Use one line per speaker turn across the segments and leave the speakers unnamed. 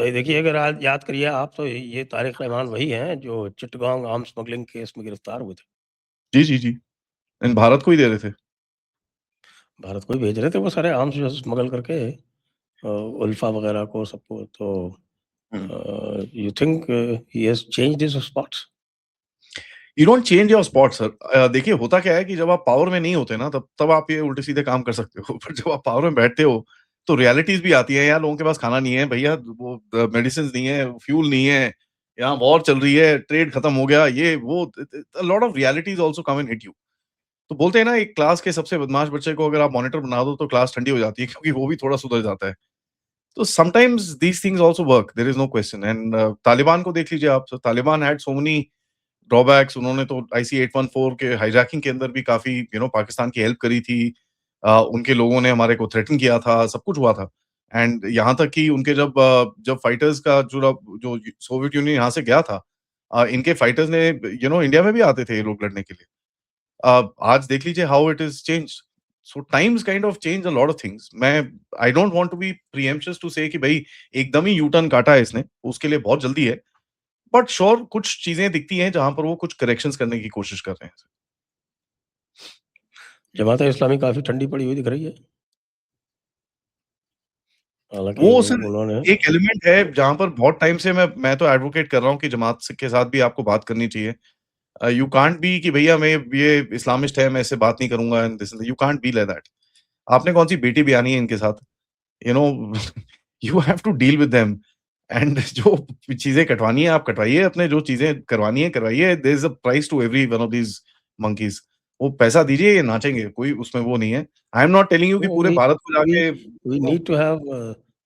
तो देखिए अगर आज याद करिए आप तो ये तारिक रहमान वही हैं जो चिटगांग आर्म्स स्मगलिंग केस में गिरफ्तार हुए थे।
जी, जी, जी। इन भारत को ही दे रहे थे।
भारत को ही भेज रहे थे वो सारे आर्म्स जो स्मगल करके उल्फा वगैरह को सबको तो
हुँ।
You think he has changed his spots?
You don't change your spot sir. देखिए होता क्या है कि जब आप पावर में नहीं होते ना तब आप ये उल्टे-सीधे काम कर सकते हो। पर जब आप पावर में बैठते हो, तो रियलिटीज़ भी आती हैं, यार लोगों के पास खाना नहीं है, भैया वो मेडिसिन्स नहीं है, फ्यूल नहीं है, यहाँ वॉर चल रही है, ट्रेड खत्म हो गया, ये वो अ lot of realities also come and hit you. तो बोलते हैं ना एक क्लास के सबसे बदमाश बच्चे को अगर आप मॉनिटर बना दो तो क्लास ठंडी हो जाती है क्योंकि वो भी थोड़ा सुधर जाता है। तो sometimes these things also work, there is no question and Taliban को देख लीजिए आप, Taliban had so many drawbacks. उन्होंने तो आईसी 814 के हाइजैकिंग के अंदर भी काफ़ी पाकिस्तान की हेल्प करी थी। उनके लोगों ने हमारे को थ्रेटन किया था, सब कुछ हुआ था। एंड यहाँ तक कि उनके जब फाइटर्स का जो सोवियत यूनियन यहाँ से गया था, इनके फाइटर्स ने इंडिया में भी आते थे ये लोग लड़ने के लिए। आज देख लीजिए how it is changed. So times kind of change a lot of things. मैं I don't want to be preemptive to say कि भई एकदम ही यू टर्न काटा है इसने, उसके लिए बहुत जल्दी है। बट श्योर कुछ चीज़ें दिखती हैं जहाँ पर वो कुछ करेक्शंस करने की कोशिश कर रहे हैं।
जमात-ए-इस्लामी काफ़ी ठंडी पड़ी हुई दिख रही है। हालाँकि
वो
वो
सर
उन्होंने
एक एलिमेंट है जहाँ पर बहुत टाइम से मैं तो एडवोकेट कर रहा हूँ कि जमात से के साथ भी आपको बात करनी चाहिए। यू कांट बी कि भैया मैं ये इस्लामिस्ट है, मैं इससे बात नहीं करूँगा and this you can't be like that. आपने कौन-सी बेटी ब्यानी है इनके साथ? You know you have to deal with them and जो चीज़ें कटवानी है आप कटवाइए, अपने जो चीज़ें करवानी है करवाइए। There is a price to every one of these monkeys. वो पैसा दीजिए, ये नाचेंगे, कोई उसमें वो नहीं है। I am not telling you कि
No,
पूरे भारत को
we
जाके
we need to have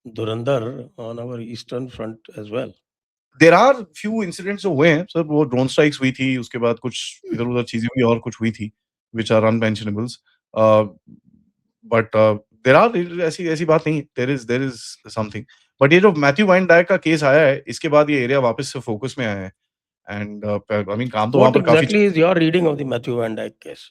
Dhurandhar on our eastern front as well.
There are few incidents जो हुए हैं सर, वो ड्रोन स्ट्राइक्स हुई थी, उसके बाद कुछ इधर-उधर चीज़ें हुई और कुछ हुई थी, which are unmentionables. Uh, but there are ऐसी ऐसी बात नहीं है, देयर इज़ समथिंग। बट ये जो मैथ्यू वाइन डायक का केस आया है, इसके बाद ये एरिया वापस से फोकस में आया है एंड आई मीन काम तो वहाँ
What
पर काफ़ी
exactly is your reading of the Matthew Van Dyke case?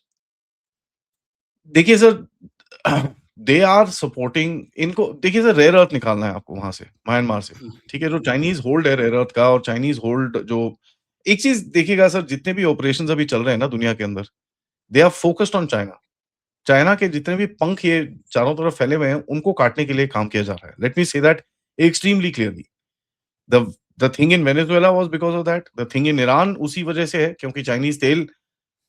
देखिए सर दे आर सपोर्टिंग इनको देखिए सर रेयर अर्थ निकालना है आपको वहाँ से, म्यांमार से, ठीक है? जो चाइनीज़ होल्ड है रेयर अर्थ का और चाइनीज़ होल्ड जो एक चीज़ देखिएगा सर जितने भी ऑपरेशंस अभी चल रहे हैं ना दुनिया के अंदर, they are focused on China. China के जितने भी पंख ये चारों तरफ फैले हुए हैं, उनको काटने के लिए काम किया जा रहा है। Let me say that extremely clearly. The the thing in Venezuela was because of that, the thing in Iran उसी वजह से है क्योंकि चाइनीज़ तेल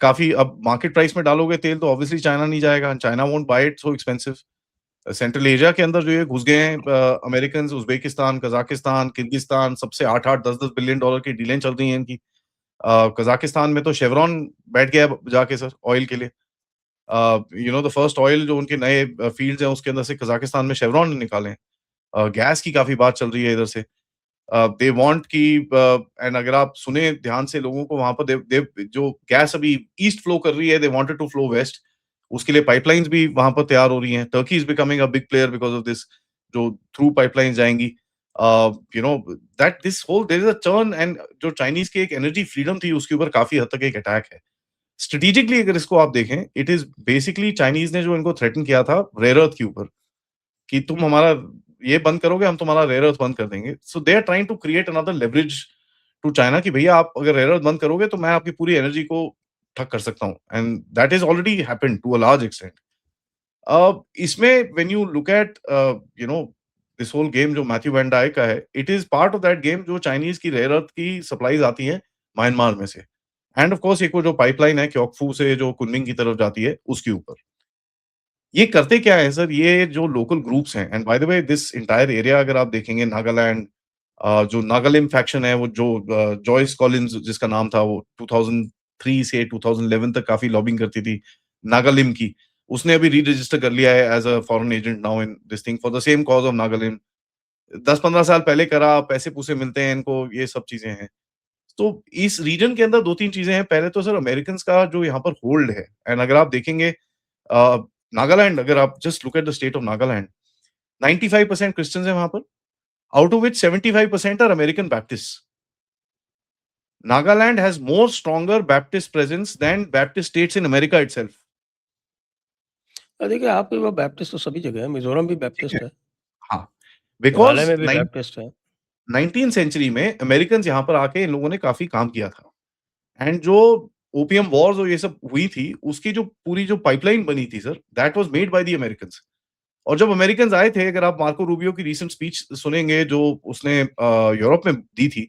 काफ़ी अब मार्केट प्राइस में डालोगे तेल तो ऑब्वियसली चाइना नहीं जाएगा, China won't buy it so expensive. Central Asia के अंदर जो ये घुस गए हैं अमेरिकन्स, उज़्बेकिस्तान, कज़ाकिस्तान, किर्गिस्तान सबसे 8-8, 10-10 बिलियन डॉलर की डीलें चल रही हैं इनकी। कज़ाकिस्तान में तो शेवरॉन बैठ गया है जाके सर ऑयल के लिए। द फर्स्ट ऑयल जो उनके नए फील्ड्स हैं उसके अंदर से कज़ाकिस्तान में शेवरॉन ने निकाले हैं। गैस की काफ़ी बात चल रही है इधर से। दे वांट कि एंड अगर आप सुने ध्यान से लोगों को वहाँ पर दे दे जो गैस अभी ईस्ट फ्लो कर रही है, they wanted to flow west. उसके लिए पाइपलाइन्स भी वहाँ पर तैयार हो रही हैं। Turkey is becoming a big player because of this जो थ्रू पाइपलाइन्स जाएँगी। You know that this whole there is a turn and जो चाइनीज़ की एक एनर्जी फ्रीडम थी उसके ऊपर काफ़ी हद तक एक अटैक है। स्ट्रैटेजिकली अगर इसको आप देखें, इट इज़ बेसिकली चाइनीज़ ने जो इनको थ्रेटन किया था रेयर अर्थ के ऊपर कि तुम हमारा ये बंद करोगे, हम तुम्हारा रेयर अर्थ बंद कर देंगे। So they are trying to create another leverage to China कि भैया आप अगर रेयर अर्थ बंद करोगे तो मैं आपकी पूरी एनर्जी को ठप कर सकता हूँ and that is already happened to a large extent. इसमें when you look at you know this whole game जो मैथ्यू वैन डाइक का है, it is part of that game जो चाइनीज़ की रेयर अर्थ की सप्लाइज़ आती हैं Myanmar में से एंड ऑफ कोर्स एक वो जो पाइपलाइन है क्योकफू से जो कुनमिंग की तरफ जाती है, उसके ऊपर। ये करते क्या है सर, ये जो लोकल ग्रुप्स हैं and by the way this entire area अगर आप देखेंगे नागालैंड जो नागालिम फैक्शन है, वो जो जॉयस कॉलिन्स जिसका नाम था, वो 2003 से 2011 तक काफ़ी लॉबिंग करती थी नागालिम की। उसने अभी री-रजिस्टर कर लिया है as a foreign agent now in this thing for the same cause of Nagalim. 10-15 साल पहले करा, पैसे-पूसे मिलते हैं इनको, ये सब चीज़ें हैं। तो इस रीजन के अंदर 2-3 चीज़ें हैं। पहले तो सर अमेरिकन्स का जो यहाँ पर होल्ड है एंड अगर आप देखेंगे नागालैंड अगर आप just look at the state of Nagaland 95% Christians हैं वहाँ पर, out of which 75% are American Baptists. Nagaland has more stronger Baptist presence than Baptist states in America itself.
देखिए आपके वो बैप्टिस्ट तो सभी जगह है, मिज़ोरम भी
ठीक है?
बैप्टिस्ट है,
हाँ,
मेघालय
बिकॉज़
में भी
नाइन
बैप्टिस्ट है।
19th सेंचुरी में अमेरिकन्स यहाँ पर आके इन लोगों ने काफ़ी काम किया था। एंड जो ओपियम वॉर्स और ये सब हुई थी, उसकी जो पूरी जो पाइपलाइन बनी थी sir, that was made by the Americans. और जब अमेरिकन्स आए थे, अगर आप मार्को रूबियो की रीसेंट स्पीच सुनेंगे जो उसने यूरोप में दी थी,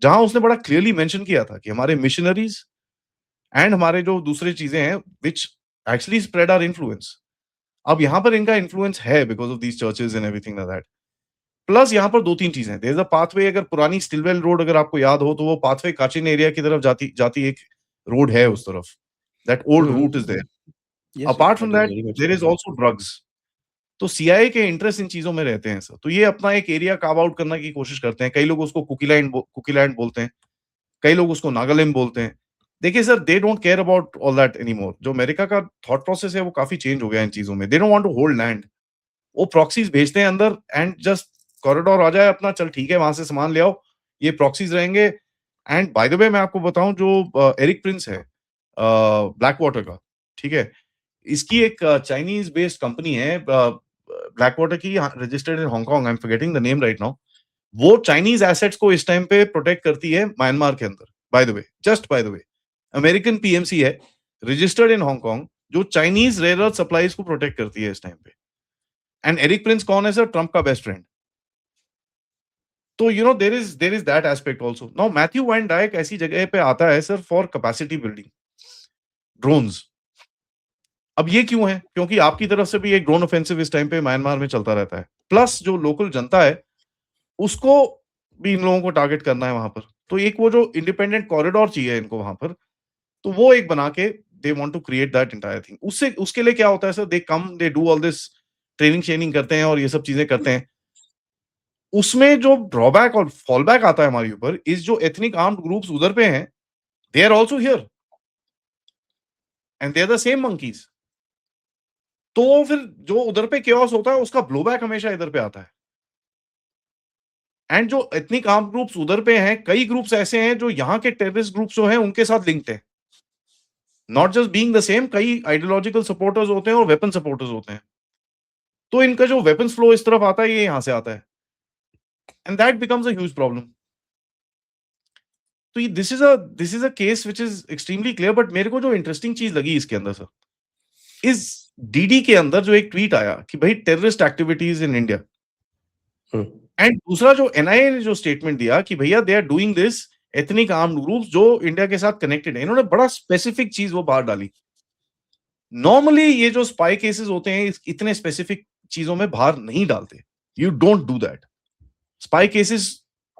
जहाँ उसने बड़ा क्लियरली मेंशन किया था कि हमारे मिशनरीज़ एंड हमारे जो दूसरी चीज़ें हैं, which actually spread our influence. अब यहाँ पर इनका इन्फ्लुएंस है because of these churches and everything like that. Plus यहाँ पर 2-3 चीज़ें हैं। देयर इज़ अ पाथवे, अगर पुरानी स्टिलवेल रोड अगर आपको याद हो, तो वो पाथवे काचिन एरिया की तरफ जाती जाती एक रोड है उस तरफ। That old route is there.
Yes, yes,
apart from
that is
that,
very much
there is also drugs. तो सीआईए के इंटरेस्ट इन चीज़ों में रहते हैं सर। तो ये अपना एक एरिया कार्व आउट करने की कोशिश करते हैं। कई लोग उसको कुकी लैंड बोलते हैं। कई लोग उसको नागालैंड बोलते हैं। देखिए sir, they don't care about all that anymore. जो अमेरिका का थॉट प्रोसेस है, वो काफ़ी चेंज हो गया है इन चीज़ों में। They don't want to hold land. वो प्रॉक्सीज़ भेजते हैं अंदर एंड जस्ट कॉरिडोर आ जाए अपना, चल ठीक है, वहाँ से सामान ले आओ। ये प्रॉक्सीज़ रहेंगे। एंड बाय द वे, मैं आपको बताऊँ, जो एरिक प्रिंस है ब्लैक वाटर का, ठीक है? इसकी एक चाइनीज़ बेस्ड कंपनी है ब्लैक वाटर की, registered in Hong Kong, I am forgetting the name right now. वो चाइनीज़ एसेट्स को इस टाइम पे प्रोटेक्ट करती है म्यांमार के अंदर, by the way, just by the way. American PMC है, रजिस्टर्ड इन हांगकांग, जो चाइनीज़ रेयर अर्थ सप्लाइज को प्रोटेक्ट करती है इस टाइम पे। एंड एरिक प्रिंस कौन है सर? ट्रम्प का बेस्ट फ्रेंड। तो there is that aspect also. Now Matthew Van Dyke ऐसी जगह पे आता है sir for capacity building, drones. अब ये क्यों है? क्योंकि आपकी तरफ से भी एक ड्रोन ऑफेंसिव इस टाइम पे म्यांमार में चलता रहता है। प्लस जो लोकल जनता है, उसको भी इन लोगों को टारगेट करना है वहाँ पर। तो एक वो जो इंडिपेंडेंट कॉरिडोर चाहिए इनको वहाँ पर, तो वो एक बना के they want to create that entire thing. उससे उसके लिए क्या होता है sir, they come, they do all this training शेनिंग करते हैं और ये सब चीज़ें करते हैं। उसमें जो ड्रॉबैक और फॉलबैक आता है हमारे ऊपर, इस जो एथनिक आर्म्ड ग्रुप्स उधर पे हैं, they are also here and they are the same monkeys. तो फिर जो उधर पे chaos होता है, उसका ब्लोबैक हमेशा इधर पे आता है। एंड जो एथनिक आर्म्ड ग्रुप्स उधर पे हैं, कई ग्रुप्स ऐसे हैं जो यहाँ के टेररिस्ट ग्रुप्स जो हैं, उनके साथ लिंक्ड हैं। Not just being the same, कई आइडियोलॉजिकल सपोर्टर्स होते हैं और वेपन सपोर्टर्स होते हैं। तो इनका जो वेपन्स फ्लो इस तरफ आता है, ये यहाँ से आता है। And that becomes a huge problem. तो ये this is a case which is extremely clear. But मेरे को जो इंटरेस्टिंग चीज़ लगी इसके अंदर सर, इस डीडी के अंदर जो एक ट्वीट आया कि भाई terrorist activities in India.
Hmm.
And दूसरा जो एनआईए ने जो स्टेटमेंट दिया कि भैया they are doing this ethnic armed groups जो इंडिया के साथ कनेक्टेड है। इन्होंने बड़ा स्पेसिफिक चीज़ वो बाहर डाली। नॉर्मली ये जो स्पाई केसेस होते हैं, इतने स्पेसिफिक चीज़ों में बाहर नहीं डालते। You don't do that. Spy cases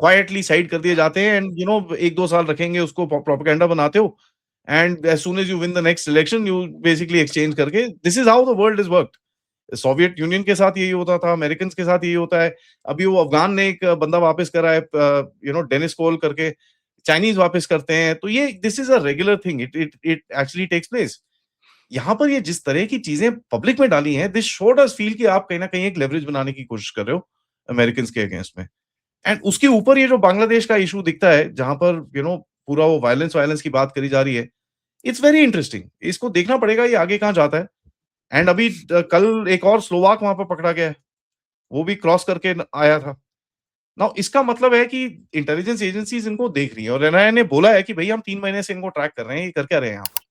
quietly side कर दिए जाते हैं एंड 1-2 साल रखेंगे उसको, प्रोपेगेंडा बनाते हो and as soon as you win the next election, you basically exchange करके, this is how the world is worked. Soviet Union के साथ यही होता था, अमेरिकन्स के साथ यही होता है। अभी वो अफ़गान ने एक बंदा वापस करा है, डेनिस कोल करके, चाइनीज़ वापस करते हैं। तो ये this is a regular thing, it it actually takes place. यहाँ पर ये जिस तरह की चीज़ें पब्लिक में डाली हैं, दिस शोड अस फील कि आप कहीं न कहीं एक लेवरेज बनाने की कोशिश कर रहे हो अमेरिकन्स के अगेंस्ट में। एंड उसके ऊपर ये जो बांग्लादेश का इश्यू दिखता है, जहाँ पर पूरा वो वायलेंस की बात करी जा रही है, इट्स वेरी इंटरेस्टिंग। इसको देखना पड़ेगा ये आगे कहाँ जाता है। एंड अभी कल एक और स्लोवाक वहाँ पे पकड़ा गया है, वो भी क्रॉस करके आया था। नाउ इसका मतलब है कि इंटेलिजेंस एजेंसीज इनको देख रही है और एनआईए ने बोला है कि भई हम 3 महीने से इनको ट्रैक कर रहे हैं, ये कर क्या रहे हैं यहाँ पर?